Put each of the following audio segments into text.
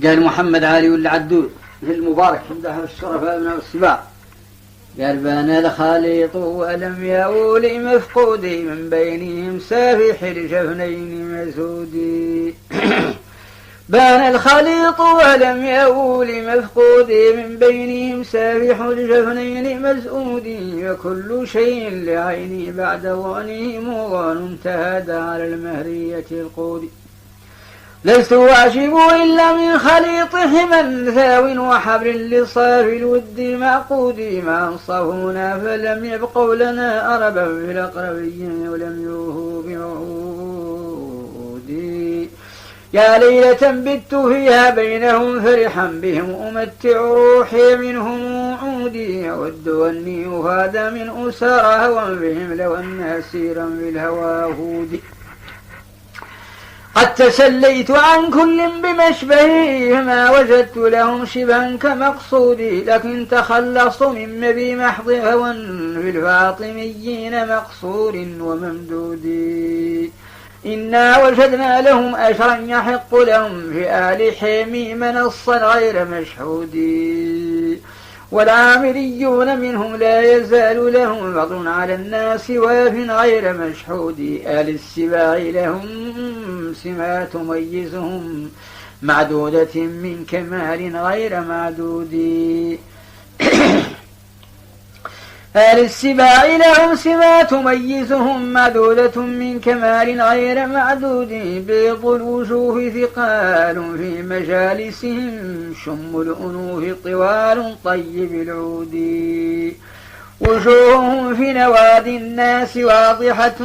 قال محمد علي العدود في المبارك حمده الشرفاء من السباع قال بان الخليط ولم يؤول مفقودي من بينهم سافح الجفنين مسودي بان الخليط ولم يؤول مفقودي من بينهم سافح الجفنين مسؤودي وكل شيء لعيني بعد ظنه مغان انتهد على المهرية القودي لست أعشب إلا من خليط حما ثاو وحبل لصاف الود معقودي ما أنصفونا فلم يبقوا لنا أربا في الأقربين ولم يوهوا بعودي يا ليلة بت فيها بينهم فرحا بهم أمتع روحي منهم عودي أود أني أفاد من أسار هوى بهم لو أن أسيرا في الهوى هودي قد تسليت عن كل بمشبهه فما وجدت لهم شبها كمقصودي لكن تخلصت من مبي محض هوى في الفاطميين مقصور وممدودي إنا وجدنا لهم أشرا يحق لهم في آل حميم نصا غير مشهودي والعامريون منهم لا يزال لهم فضل على الناس واف غير مشهود آل السباع لهم سمات تميزهم معدودة من كمال غير معدود آل السباع لهم سمات تميزهم معدودة من كمال غير معدود بيض الوجوه ثقال في مجالسهم شم الأنوف طوال طيب العود وجوههم في نوادي الناس واضحة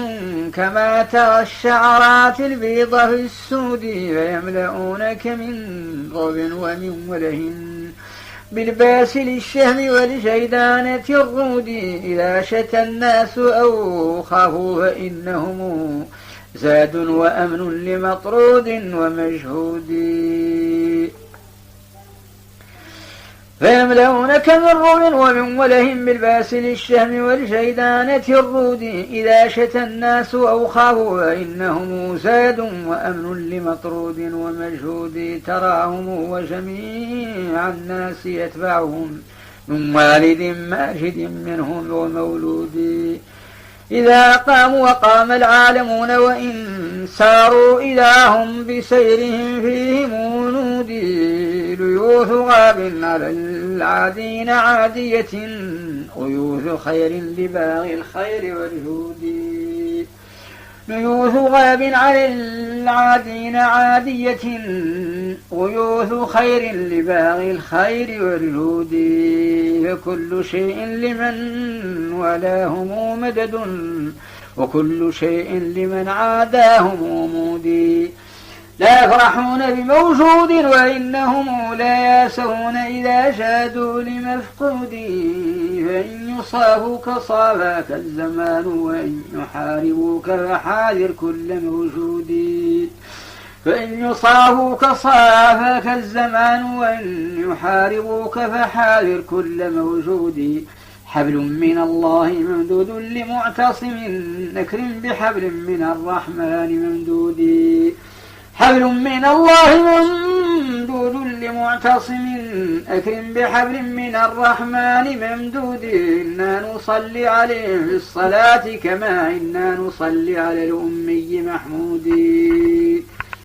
كما ترى الشعرات البيض في السود فيملؤونك من ضب ومن ولهن بالباس للشهم والجيدانة الرود إذا شتى الناس أو خافوا فإنهم زاد وأمن لمطرود ومجهود فيملؤونك من رب ومن ولهم بالباس للشهم والجيدانة الرود إذا شتى الناس أو خافوا فإنهم زاد وأمن لمطرود ومجهود تراهم وجميع الناس يتبعهم من والد ماجد منهم ومولود إذا قاموا وقام العالمون وإن ساروا إذا هم بسيرهم فيهم نودي ليوث غاب على العادين عادية غيوث خير لباغي الخير والجود ليوث غاب على العادين عادية غيوث خير لباغي الخير والجود فكل شيء لمن ولاهم مدد وكل شيء لمن عاداهم مودي لا يفرحون بموجود وإنهم لا ياسون إذا جادوا لمفقود فإن يصابوك صابك الزمان وإن يحاربوك فحاذر كل موجود فإن يصابوك صافك الزمان وإن يحاربوك فحاذر كل موجود حبل من الله ممدود لمعتصم أكرم بحبل من الرحمن ممدود حبل من الله ممدود لمعتصم أكرم بحبل من الرحمن ممدود إنا نصلي عليه في الصلاة كما إنا نصلي على الأمي محمود